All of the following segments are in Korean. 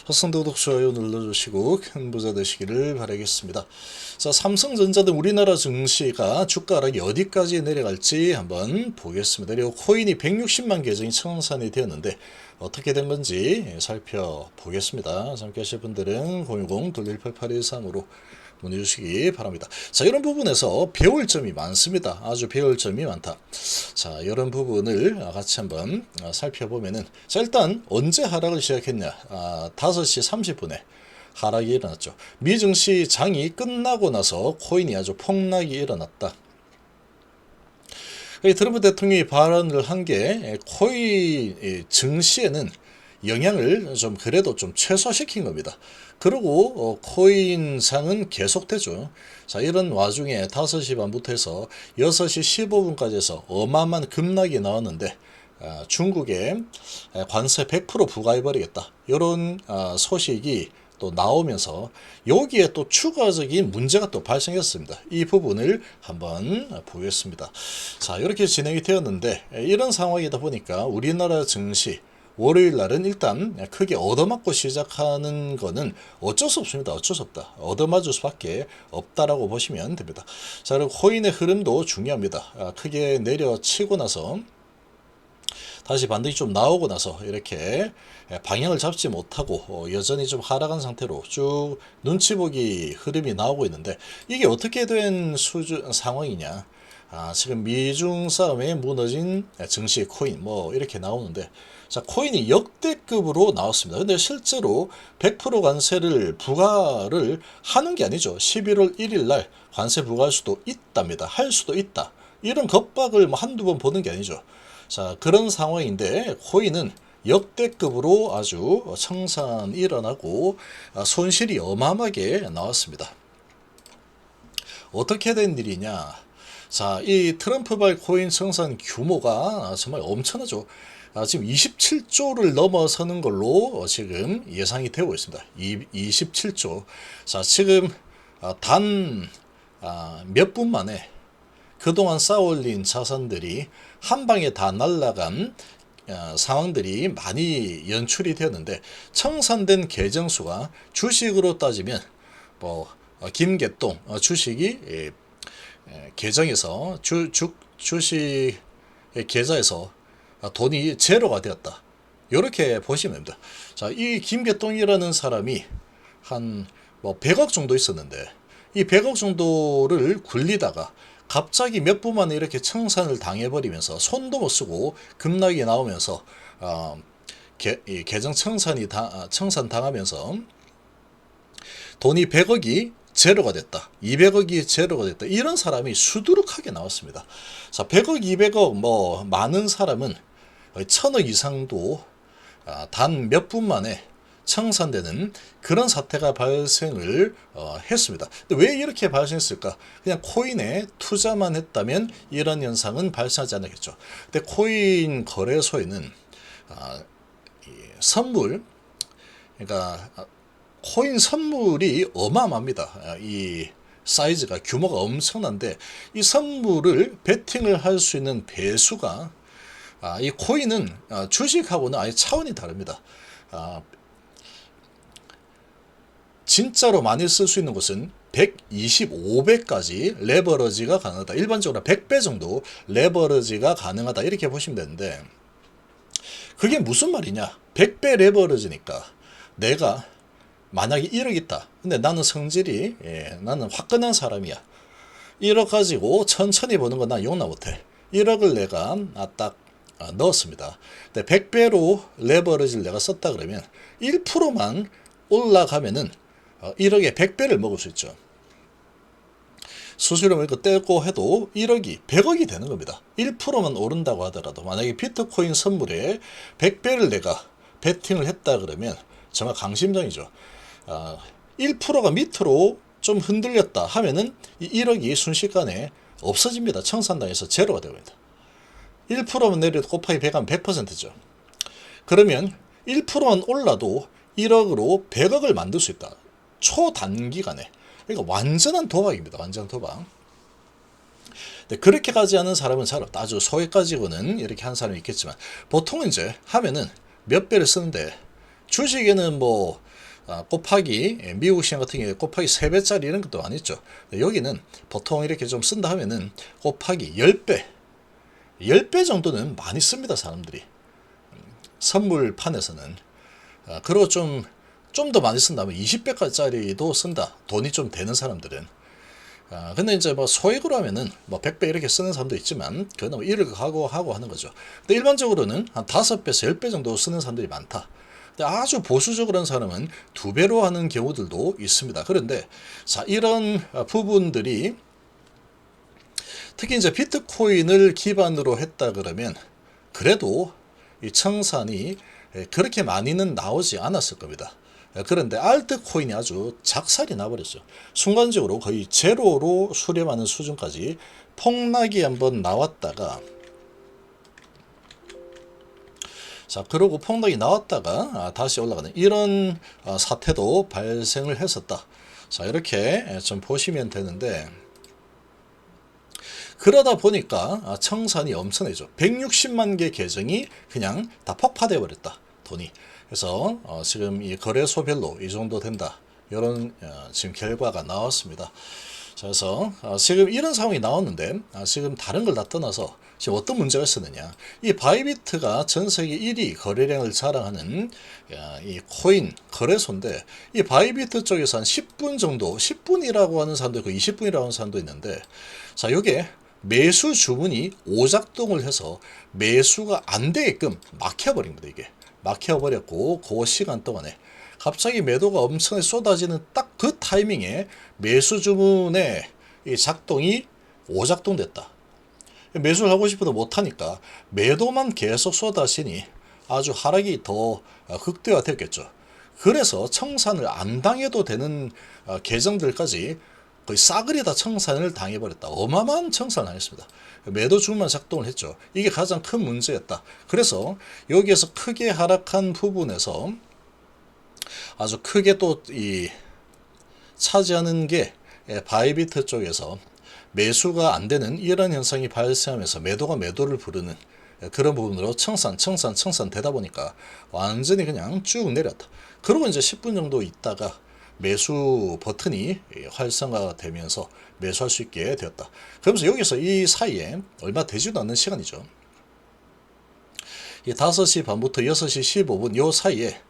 화성도 구독, 좋아요 눌러주시고 큰 부자 되시기를 바라겠습니다. 자, 삼성전자 등 우리나라 증시가 주가 하락이 어디까지 내려갈지 한번 보겠습니다. 그리고 코인이 160만 계정이 청산이 되었는데 어떻게 된 건지 살펴보겠습니다. 함께 하실 분들은 010-218813으로 문의 주시기 바랍니다. 자, 이런 부분에서 배울 점이 많습니다. 아주 배울 점이 많다. 자, 이런 부분을 같이 한번 살펴보면은, 자, 일단 언제 하락을 시작했냐? 5시 30분에 하락이 일어났죠. 미증시 장이 끝나고 나서 코인이 아주 폭락이 일어났다. 트럼프 대통령이 발언을 한 게 코인 증시에는 영향을 좀 그래도 좀 최소화시킨 겁니다. 그리고 코인상은 계속되죠. 자, 이런 와중에 5시 반부터 해서 6시 15분까지 해서 어마어마한 급락이 나왔는데 중국에 관세 100% 부과해버리겠다. 이런 소식이 또 나오면서 여기에 또 추가적인 문제가 또 발생했습니다. 이 부분을 한번 보겠습니다. 자, 이렇게 진행이 되었는데 이런 상황이다 보니까 우리나라 증시 월요일 날은 일단 크게 얻어맞고 시작하는 거는 어쩔 수 없습니다. 어쩔 수 없다. 얻어맞을 수밖에 없다라고 보시면 됩니다. 자, 그리고 코인의 흐름도 중요합니다. 크게 내려치고 나서 다시 반등이 좀 나오고 나서 이렇게 방향을 잡지 못하고 여전히 좀 하락한 상태로 쭉 눈치 보기 흐름이 나오고 있는데, 이게 어떻게 된 상황이냐? 지금 미중 싸움에 무너진 증시 코인 뭐 이렇게 나오는데, 자, 코인이 역대급으로 나왔습니다. 근데 실제로 100% 관세를 부과를 하는 게 아니죠. 11월 1일 날 관세 부과할 수도 있답니다. 할 수도 있다. 이런 겁박을 뭐 한두 번 보는 게 아니죠. 자, 그런 상황인데 코인은 역대급으로 아주 청산이 일어나고 손실이 어마어마하게 나왔습니다. 어떻게 된 일이냐? 자, 이 트럼프발 코인 청산 규모가 정말 엄청나죠. 지금 27조를 넘어서는 걸로 지금 예상이 되고 있습니다. 27조. 자, 지금 단 몇 분 만에 그동안 쌓아올린 자산들이 한 방에 다 날아간 상황들이 많이 연출이 되었는데, 청산된 계정 수가 주식으로 따지면 뭐 김개똥 주식이 계정에서 주식 계좌에서 돈이 제로가 되었다. 이렇게 보시면 됩니다. 자, 이 김개똥이라는 사람이 한 뭐 100억 정도 있었는데, 이 100억 정도를 굴리다가 갑자기 몇 분 만에 이렇게 청산을 당해버리면서 손도 못 쓰고 급락이 나오면서 계정 청산 당하면서 돈이 100억이 제로가 됐다. 200억이 제로가 됐다. 이런 사람이 수두룩하게 나왔습니다. 자, 100억, 200억 뭐 많은 사람은 1000억 이상도 단 몇 분 만에 청산되는 그런 사태가 발생을 했습니다. 근데 왜 이렇게 발생했을까? 그냥 코인에 투자만 했다면 이런 현상은 발생하지 않겠죠. 근데 코인 거래소에는 선물, 그러니까 코인 선물이 어마어마합니다. 이 사이즈가 규모가 엄청난데, 이 선물을 베팅을 할 수 있는 배수가 이 코인은 주식하고는 아예 차원이 다릅니다. 진짜로 많이 쓸 수 있는 것은 125배까지 레버러지가 가능하다. 일반적으로 100배 정도 레버러지가 가능하다. 이렇게 보시면 되는데, 그게 무슨 말이냐? 100배 레버러지니까 내가 만약에 1억 있다. 근데 나는 성질이 나는 화끈한 사람이야. 1억 가지고 천천히 버는 건 난 용납 못해. 1억을 내가 딱 넣었습니다. 근데 100배로 레버러지를 내가 썼다 그러면 1%만 올라가면은 1억에 100배를 먹을 수 있죠. 수수료 이거 떼고 해도 1억이 100억이 되는 겁니다. 1%만 오른다고 하더라도, 만약에 비트코인 선물에 100배를 내가 베팅을 했다 그러면 정말 강심장이죠. 1%가 밑으로 좀 흔들렸다 하면은 이 1억이 순식간에 없어집니다. 청산당해서 제로가 되니다. 1%만 내려도 곱하기 100하면 100%죠. 그러면 1%만 올라도 1억으로 100억을 만들 수 있다. 초단기간에. 그러니까 완전한 도박입니다. 완전한 도박. 근데 그렇게 가지 않은 사람은 잘 없다. 아주 소액 가지고는 이렇게 한 사람이 있겠지만, 보통은 이제 하면은 몇 배를 쓰는데, 주식에는 뭐 곱하기 미국 시장 같은 경우에 곱하기 3배짜리 이런 것도 안 있죠. 여기는 보통 이렇게 좀 쓴다 하면은 곱하기 10배 10배 정도는 많이 씁니다, 사람들이. 선물판에서는. 그리고 좀 더 많이 쓴다면 20배짜리도 쓴다. 돈이 좀 되는 사람들은. 근데 이제 뭐 소액으로 하면은 뭐 100배 이렇게 쓰는 사람도 있지만, 그거는 뭐 일을 하고 하는 거죠. 근데 일반적으로는 한 5배에서 10배 정도 쓰는 사람들이 많다. 근데 아주 보수적으로 한 사람은 2배로 하는 경우들도 있습니다. 그런데 자, 이런 부분들이 특히 이제 비트코인을 기반으로 했다 그러면 그래도 이 청산이 그렇게 많이는 나오지 않았을 겁니다. 그런데 알트코인이 아주 작살이 나버렸죠. 순간적으로 거의 제로로 수렴하는 수준까지 폭락이 한번 나왔다가, 자, 그러고 폭락이 나왔다가 다시 올라가는 이런 사태도 발생을 했었다. 자, 이렇게 좀 보시면 되는데, 그러다 보니까 청산이 엄청나죠. 160만 개 계정이 그냥 다 폭파되어 버렸다, 돈이. 그래서 지금 이 거래소별로 이 정도 된다, 이런 지금 결과가 나왔습니다. 그래서 지금 이런 상황이 나왔는데, 지금 다른 걸 다 떠나서 지금 어떤 문제가 있었느냐. 이 바이비트가 전 세계 1위 거래량을 자랑하는 이 코인 거래소인데, 이 바이비트 쪽에서 한 10분 정도, 10분이라고 하는 사람도 있고 20분이라고 하는 사람도 있는데, 자, 요게 매수 주문이 오작동을 해서 매수가 안 되게끔 막혀버린 겁니다. 이게 막혀버렸고, 그 시간 동안에 갑자기 매도가 엄청나게 쏟아지는 딱 그 타이밍에 매수 주문의 이 작동이 오작동됐다. 매수를 하고 싶어도 못하니까 매도만 계속 쏟아지니 아주 하락이 더 극대화됐겠죠. 그래서 청산을 안 당해도 되는 계정들까지 거의 싸그리 다 청산을 당해버렸다. 어마어마한 청산을 당했습니다. 매도 주문만 작동을 했죠. 이게 가장 큰 문제였다. 그래서 여기에서 크게 하락한 부분에서 아주 크게 또 차지하는 게 바이비트 쪽에서 매수가 안 되는 이런 현상이 발생하면서 매도가 매도를 부르는 그런 부분으로 청산 되다 보니까 완전히 그냥 쭉 내렸다. 그리고 이제 10분 정도 있다가 매수 버튼이 활성화가 되면서 매수할 수 있게 되었다. 그러면서 여기서 이 사이에 얼마 되지도 않는 시간이죠. 이 5시 반부터 6시 15분 요 사이에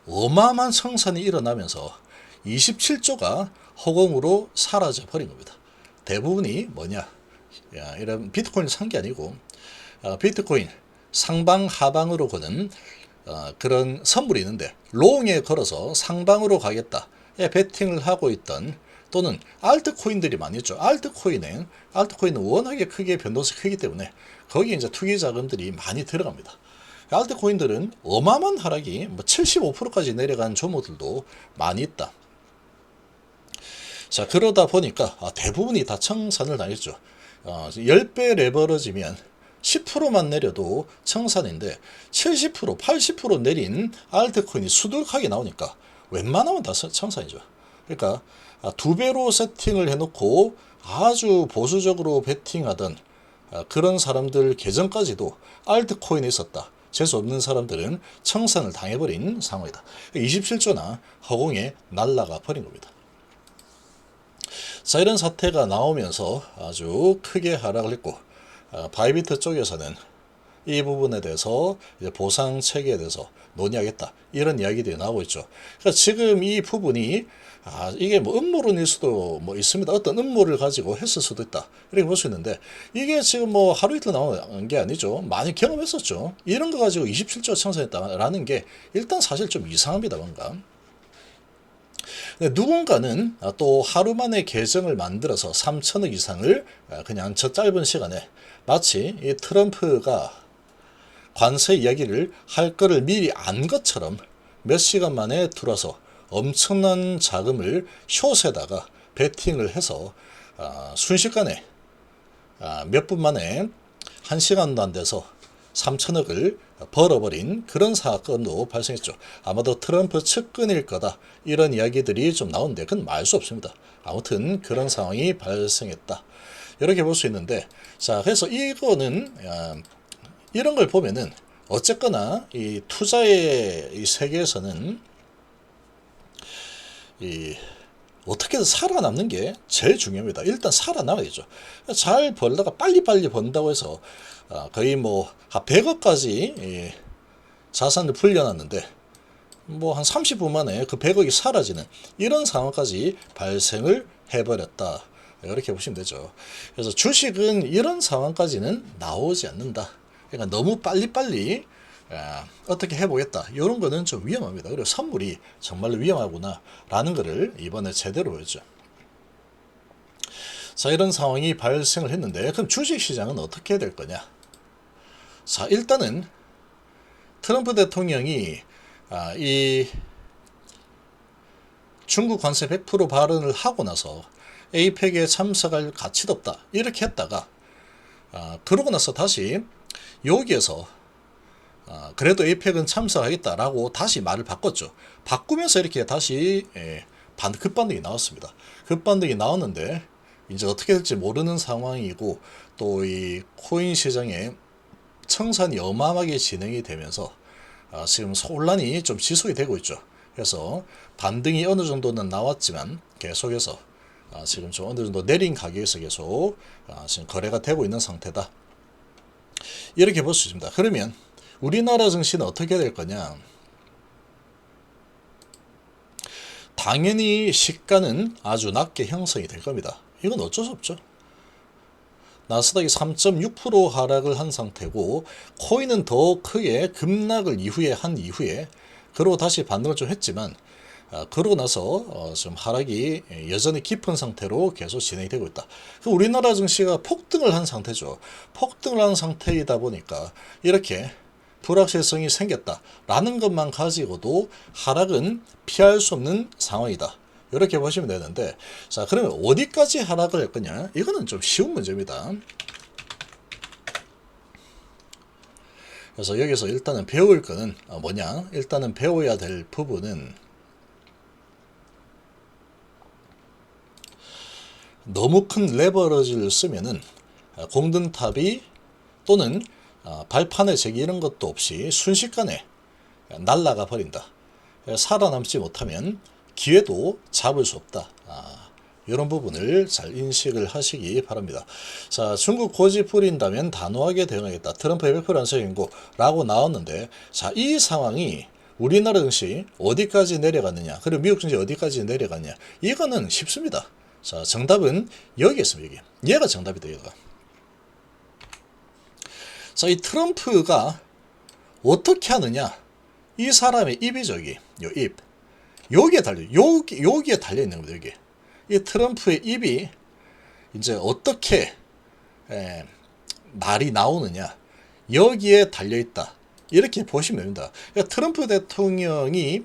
어마어마한 청산이 일어나면서 27조가 허공으로 사라져 버린 겁니다. 대부분이 뭐냐, 이런 비트코인을 산 게 아니고 비트코인 상방 하방으로 거는 그런 선물이 있는데, 롱에 걸어서 상방으로 가겠다 베팅을 하고 있던, 또는 알트코인들이 많이 있죠. 알트코인은 워낙에 크게 변동성이 크기 때문에 거기에 이제 투기 자금들이 많이 들어갑니다. 알트코인들은 어마어마한 하락이 75%까지 내려간 종목들도 많이 있다. 자, 그러다 보니까 대부분이 다 청산을 당했죠. 10배 레버러지면 10%만 내려도 청산인데 70%, 80% 내린 알트코인이 수두룩하게 나오니까 웬만하면 다 청산이죠. 그러니까 2배로 세팅을 해놓고 아주 보수적으로 베팅하던 그런 사람들 계정까지도 알트코인에 있었다. 재수 없는 사람들은 청산을 당해버린 상황이다. 27조나 허공에 날아가 버린 겁니다. 자, 이런 사태가 나오면서 아주 크게 하락을 했고, 바이비트 쪽에서는 이 부분에 대해서 이제 보상 체계에 대해서 논의하겠다, 이런 이야기들이 나오고 있죠. 그러니까 지금 이 부분이 이게 뭐 음모론일 수도 뭐 있습니다. 어떤 음모를 가지고 했을 수도 있다, 이렇게 볼 수 있는데, 이게 지금 뭐 하루 이틀 나온 게 아니죠. 많이 경험했었죠. 이런 거 가지고 27조 청산했다라는 게 일단 사실 좀 이상합니다, 뭔가. 누군가는 또 하루 만에 계정을 만들어서 3천억 이상을 그냥 저 짧은 시간에, 마치 이 트럼프가 관세 이야기를 할 거를 미리 안 것처럼 몇 시간 만에 들어와서 엄청난 자금을 숏에다가 베팅을 해서 순식간에 몇 분 만에 1시간도 안 돼서 3천억을 벌어버린 그런 사건도 발생했죠. 아마도 트럼프 측근일 거다, 이런 이야기들이 좀 나오는데 그건 말 수 없습니다. 아무튼 그런 상황이 발생했다, 이렇게 볼 수 있는데, 자, 그래서 이거는 이런 걸 보면은 어쨌거나 이 투자의 이 세계에서는 이 어떻게든 살아남는 게 제일 중요합니다. 일단 살아남아야죠. 잘 벌다가 빨리빨리 번다고 해서 거의 뭐 100억까지 자산을 불려놨는데 뭐 한 30분 만에 그 100억이 사라지는 이런 상황까지 발생을 해버렸다. 이렇게 보시면 되죠. 그래서 주식은 이런 상황까지는 나오지 않는다. 그러니까 너무 빨리빨리 어떻게 해보겠다. 이런 거는 좀 위험합니다. 그리고 선물이 정말로 위험하구나 라는 거를 이번에 제대로 보였죠. 자, 이런 상황이 발생을 했는데 그럼 주식시장은 어떻게 될 거냐. 자, 일단은 트럼프 대통령이 이 중국 관세 100% 발언을 하고 나서 에이펙에 참석할 가치도 없다 이렇게 했다가 그러고 나서 다시 여기에서 그래도 에이펙은 참석하겠다라고 다시 말을 바꿨죠. 바꾸면서 이렇게 다시 급반등이 나왔습니다. 급반등이 나왔는데 이제 어떻게 될지 모르는 상황이고 또 이 코인 시장에 청산이 어마어마하게 진행이 되면서 지금 혼란이 좀 지속이 되고 있죠. 그래서 반등이 어느 정도는 나왔지만 계속해서 지금 좀 어느 정도 내린 가격에서 계속 지금 거래가 되고 있는 상태다. 이렇게 볼 수 있습니다. 그러면 우리나라 증시는 어떻게 될 거냐? 당연히 시가는 아주 낮게 형성이 될 겁니다. 이건 어쩔 수 없죠. 나스닥이 3.6% 하락을 한 상태고 코인은 더 크게 급락을 한 이후에 그러고 다시 반등을 좀 했지만 그러고 나서 좀 하락이 여전히 깊은 상태로 계속 진행이 되고 있다. 우리나라 증시가 폭등을 한 상태죠. 폭등을 한 상태이다 보니까 이렇게 불확실성이 생겼다라는 것만 가지고도 하락은 피할 수 없는 상황이다. 이렇게 보시면 되는데, 자, 그러면 어디까지 하락을 할 거냐? 이거는 좀 쉬운 문제입니다. 그래서 여기서 일단은 배울 거는 뭐냐? 일단은 배워야 될 부분은 너무 큰 레버러지를 쓰면은 공든탑이 또는 발판의 제기 이런 것도 없이 순식간에 날아가 버린다. 살아남지 못하면 기회도 잡을 수 없다. 이런 부분을 잘 인식을 하시기 바랍니다. 자, 중국 고집 부린다면 단호하게 대응하겠다. 트럼프의 100% 안석인고 라고 나왔는데, 자, 이 상황이 우리나라 증시 어디까지 내려갔느냐, 그리고 미국 증시 어디까지 내려갔냐, 이거는 쉽습니다. 자, 정답은 여기 있습니다. 여기. 얘가 정답이다. 얘가. 자, 이 트럼프가 어떻게 하느냐, 이 사람의 입이죠. 여기. 요 입. 여기에 여기에 달려 있는 겁니다. 여기. 이 트럼프의 입이 이제 어떻게 말이 나오느냐, 여기에 달려 있다. 이렇게 보시면 됩니다. 그러니까 트럼프 대통령이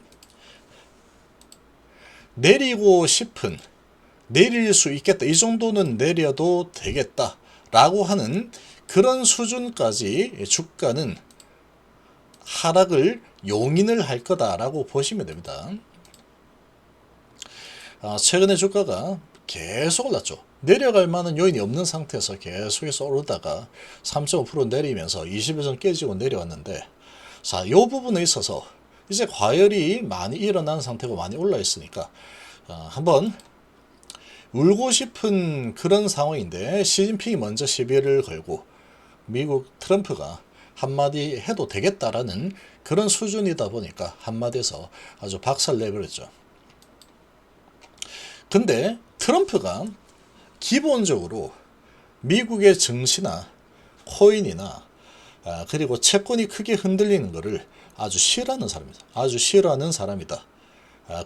내리고 싶은, 내릴 수 있겠다, 이 정도는 내려도 되겠다 라고 하는 그런 수준까지 주가는 하락을 용인을 할 거다라고 보시면 됩니다. 최근에 주가가 계속 올랐죠. 내려갈 만한 요인이 없는 상태에서 계속해서 오르다가 3.5% 내리면서 20일선 깨지고 내려왔는데, 자, 이 부분에 있어서 이제 과열이 많이 일어난 상태고 많이 올라 있으니까 한번 울고 싶은 그런 상황인데, 시진핑이 먼저 시비를 걸고 미국 트럼프가 한마디 해도 되겠다라는 그런 수준이다 보니까 한마디에서 아주 박살 내버렸죠. 근데 트럼프가 기본적으로 미국의 증시나 코인이나 그리고 채권이 크게 흔들리는 것을 아주 싫어하는 사람이다. 아주 싫어하는 사람이다.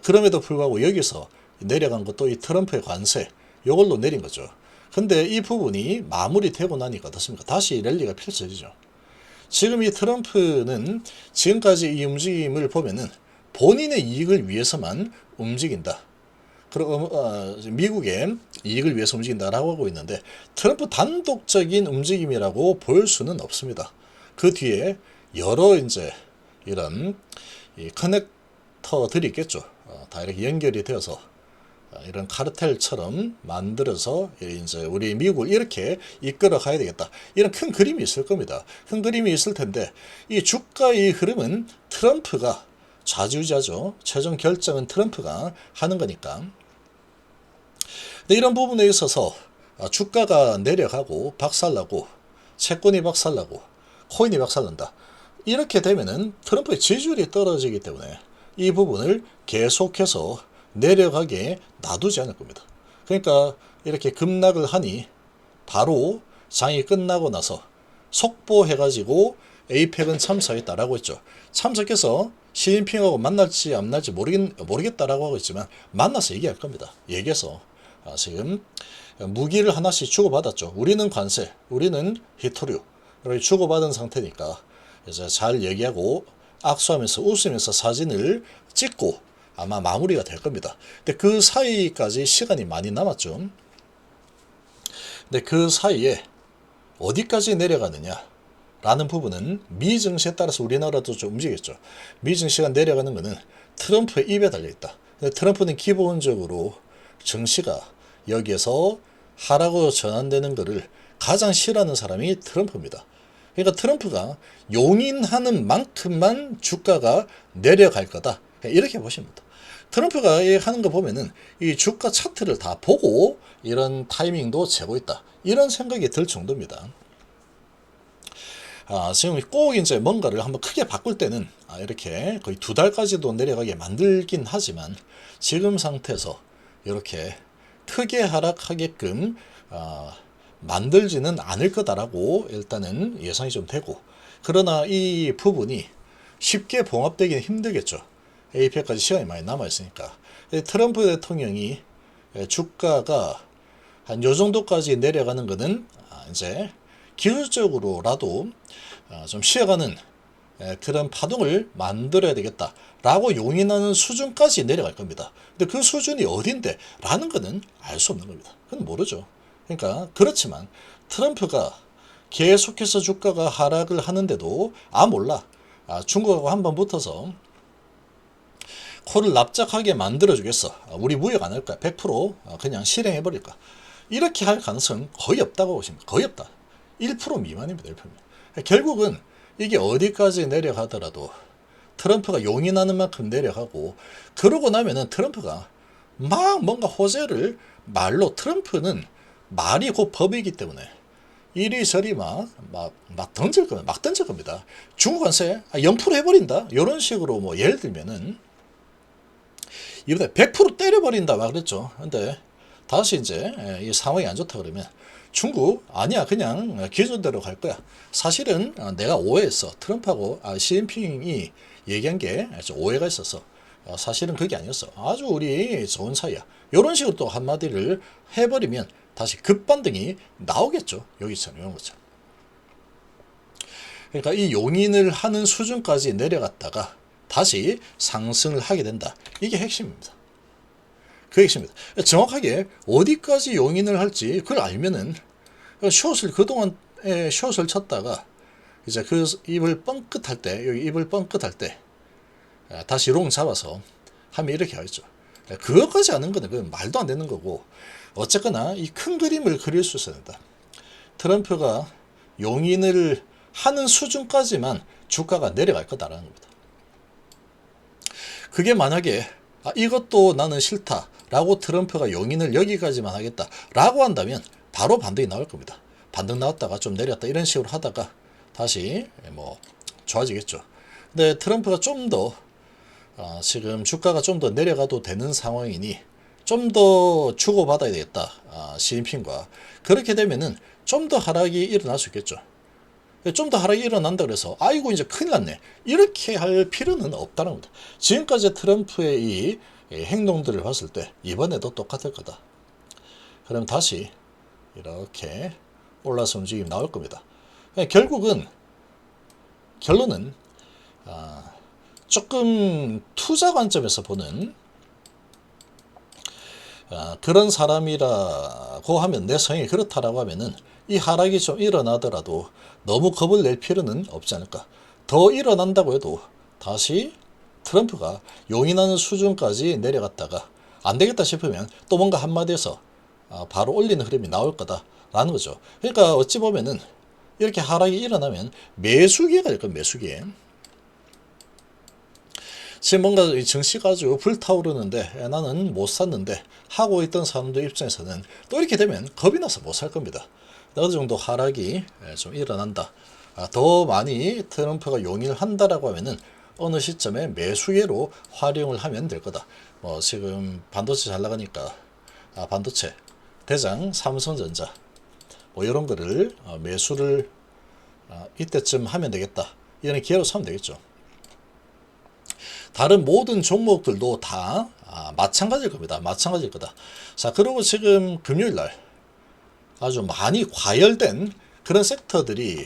그럼에도 불구하고 여기서 내려간 것도 이 트럼프의 관세, 이걸로 내린 거죠. 근데 이 부분이 마무리되고 나니까 어떻습니까? 다시 랠리가 펼쳐지죠. 지금 이 트럼프는 지금까지 이 움직임을 보면은 본인의 이익을 위해서만 움직인다. 그리고 미국의 이익을 위해서 움직인다라고 하고 있는데, 트럼프 단독적인 움직임이라고 볼 수는 없습니다. 그 뒤에 여러 이제 이런 커넥터들이 있겠죠. 다 이렇게 연결이 되어서 이런 카르텔처럼 만들어서 이제 우리 미국을 이렇게 이끌어 가야 되겠다. 이런 큰 그림이 있을 겁니다. 큰 그림이 있을 텐데, 이 주가의 흐름은 트럼프가 좌지우지하죠. 최종 결정은 트럼프가 하는 거니까. 근데 이런 부분에 있어서 주가가 내려가고 박살나고 채권이 박살나고 코인이 박살난다. 이렇게 되면은 트럼프의 지지율이 떨어지기 때문에 이 부분을 계속해서 내려가게 놔두지 않을 겁니다. 그러니까 이렇게 급락을 하니 바로 장이 끝나고 나서 속보해가지고 에이펙은 참석했다라고 했죠. 참석해서 시진핑하고 만날지 안 만날지 모르겠다라고 하고 있지만 만나서 얘기할 겁니다. 얘기해서 지금 무기를 하나씩 주고받았죠. 우리는 관세, 우리는 히토류 이렇게 주고받은 상태니까 이제 잘 얘기하고 악수하면서 웃으면서 사진을 찍고 아마 마무리가 될 겁니다. 근데 그 사이까지 시간이 많이 남았죠. 근데 그 사이에 어디까지 내려가느냐 라는 부분은 미 증시에 따라서 우리나라도 좀 움직였죠. 미 증시가 내려가는 것은 트럼프의 입에 달려있다. 근데 트럼프는 기본적으로 증시가 여기에서 하라고 전환되는 것을 가장 싫어하는 사람이 트럼프입니다. 그러니까 트럼프가 용인하는 만큼만 주가가 내려갈 거다. 이렇게 보시면 됩니다. 트럼프가 하는 거 보면은 이 주가 차트를 다 보고 이런 타이밍도 재고 있다. 이런 생각이 들 정도입니다. 지금 꼭 이제 뭔가를 한번 크게 바꿀 때는 이렇게 거의 2달까지도 내려가게 만들긴 하지만 지금 상태에서 이렇게 크게 하락하게끔 만들지는 않을 거다라고 일단은 예상이 좀 되고, 그러나 이 부분이 쉽게 봉합되기는 힘들겠죠. APEC까지 시간이 많이 남아있으니까. 트럼프 대통령이 주가가 한 요 정도까지 내려가는 것은 이제 기술적으로라도 좀 쉬어가는 그런 파동을 만들어야 되겠다라고 용인하는 수준까지 내려갈 겁니다. 근데 그 수준이 어딘데 라는 것은 알 수 없는 겁니다. 그건 모르죠. 그러니까 그렇지만 트럼프가 계속해서 주가가 하락을 하는데도 몰라, 중국하고 한번 붙어서 코를 납작하게 만들어주겠어, 우리 무역 안 할 거야, 100% 그냥 실행해버릴 거야, 이렇게 할 가능성은 거의 없다고 보십니다. 거의 없다. 1% 미만입니다. 1%. 결국은 이게 어디까지 내려가더라도 트럼프가 용인하는 만큼 내려가고, 그러고 나면은 트럼프가 막 뭔가 호재를 말로, 트럼프는 말이 곧 법이기 때문에 이리저리 막 던질 겁니다. 막 던질 겁니다. 중국 관세 0% 해버린다. 이런 식으로 뭐 예를 들면은 이번에 100% 때려버린다 막 그랬죠. 근데 다시 이제 이 상황이 안 좋다 그러면 중국 아니야 그냥 기존대로 갈 거야. 사실은 내가 오해했어. 트럼프하고 시진핑이 얘기한 게 오해가 있어서 사실은 그게 아니었어. 아주 우리 좋은 사이야. 이런 식으로 또 한마디를 해버리면 다시 급반등이 나오겠죠. 여기처럼 이런 것처럼. 그러니까 이 용인을 하는 수준까지 내려갔다가 다시 상승을 하게 된다. 이게 핵심입니다. 그 핵심입니다. 정확하게 어디까지 용인을 할지 그걸 알면은 숏을 그동안 숏을 쳤다가 이제 그 입을 뻥끗할 때, 여기 입을 뻥끗할 때 다시 롱 잡아서 하면 이렇게 하겠죠. 그것까지 아는 거는 그건 말도 안 되는 거고, 어쨌거나 이 큰 그림을 그릴 수 있어야 된다. 트럼프가 용인을 하는 수준까지만 주가가 내려갈 거다라는 겁니다. 그게 만약에 이것도 나는 싫다라고 트럼프가 용인을 여기까지만 하겠다라고 한다면 바로 반등이 나올 겁니다. 반등 나왔다가 좀 내렸다 이런 식으로 하다가 다시 뭐 좋아지겠죠. 근데 트럼프가 좀 더 지금 주가가 좀 더 내려가도 되는 상황이니 좀 더 주고받아야 되겠다. 시진핑과. 그렇게 되면은 좀 더 하락이 일어날 수 있겠죠. 좀 더 하락이 일어난다 그래서 아이고 이제 큰일 났네 이렇게 할 필요는 없다는 겁니다. 지금까지 트럼프의 이 행동들을 봤을 때 이번에도 똑같을 거다. 그럼 다시 이렇게 올라서 움직임이 나올 겁니다. 결국은 결론은 조금 투자 관점에서 보는 그런 사람이라고 하면, 내 성향이 그렇다라고 하면은 이 하락이 좀 일어나더라도 너무 겁을 낼 필요는 없지 않을까. 더 일어난다고 해도 다시 트럼프가 용인하는 수준까지 내려갔다가 안 되겠다 싶으면 또 뭔가 한마디에서 바로 올리는 흐름이 나올 거다라는 거죠. 그러니까 어찌 보면은 이렇게 하락이 일어나면 매수기회가 될 겁니다. 매수기회. 지금 뭔가 이 증시가 아주 불타오르는데 나는 못 샀는데 하고 있던 사람들 입장에서는 또 이렇게 되면 겁이 나서 못 살 겁니다. 어느 정도 하락이 좀 일어난다. 더 많이 트럼프가 용인을 한다라고 하면은 어느 시점에 매수예로 활용을 하면 될 거다. 뭐 지금 반도체 잘 나가니까 반도체 대장 삼성전자 뭐 이런 거를 매수를 이때쯤 하면 되겠다. 이런 기회로 사면 되겠죠. 다른 모든 종목들도 다 마찬가지일 겁니다. 마찬가지일 거다. 자, 그리고 지금 금요일 날 아주 많이 과열된 그런 섹터들이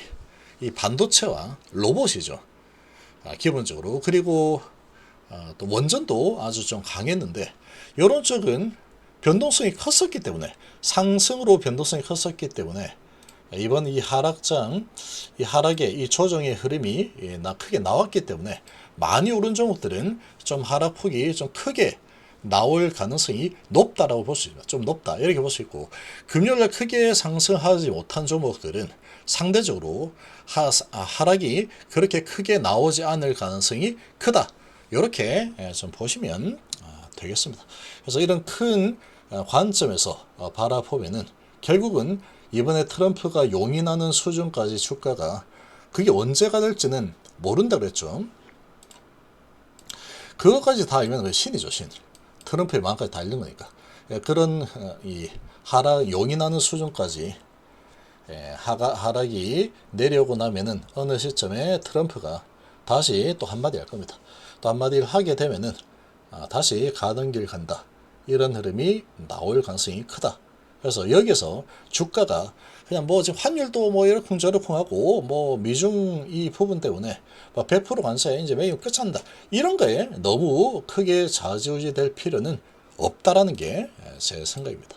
이 반도체와 로봇이죠. 기본적으로. 그리고 또 원전도 아주 좀 강했는데 이런 쪽은 변동성이 컸었기 때문에 상승으로 변동성이 컸었기 때문에 이번 이 하락장, 이 하락의 이 조정의 흐름이 크게 나왔기 때문에 많이 오른 종목들은 좀 하락폭이 좀 크게 나올 가능성이 높다라고 볼 수 있습니다. 좀 높다 이렇게 볼 수 있고 금요일날 크게 상승하지 못한 종목들은 상대적으로 하락이 그렇게 크게 나오지 않을 가능성이 크다. 이렇게 좀 보시면 되겠습니다. 그래서 이런 큰 관점에서 바라보면은 결국은 이번에 트럼프가 용인하는 수준까지 주가가 그게 언제가 될지는 모른다 그랬죠. 그것까지 다 알면 신이죠, 신. 트럼프의 마음까지 다 읽는 거니까. 그런 이 하락 용인하는 수준까지 하락이 내려오고 나면은 어느 시점에 트럼프가 다시 또 한마디 할 겁니다. 또 한마디를 하게 되면은 다시 가던 길 간다. 이런 흐름이 나올 가능성이 크다. 그래서 여기서 주가가 그냥 뭐 지금 환율도 뭐 이러쿵저러쿵 하고 뭐 미중 이 부분 때문에 뭐 100% 관세 이제 매일 끝난다. 이런 거에 너무 크게 좌지우지 될 필요는 없다라는 게 제 생각입니다.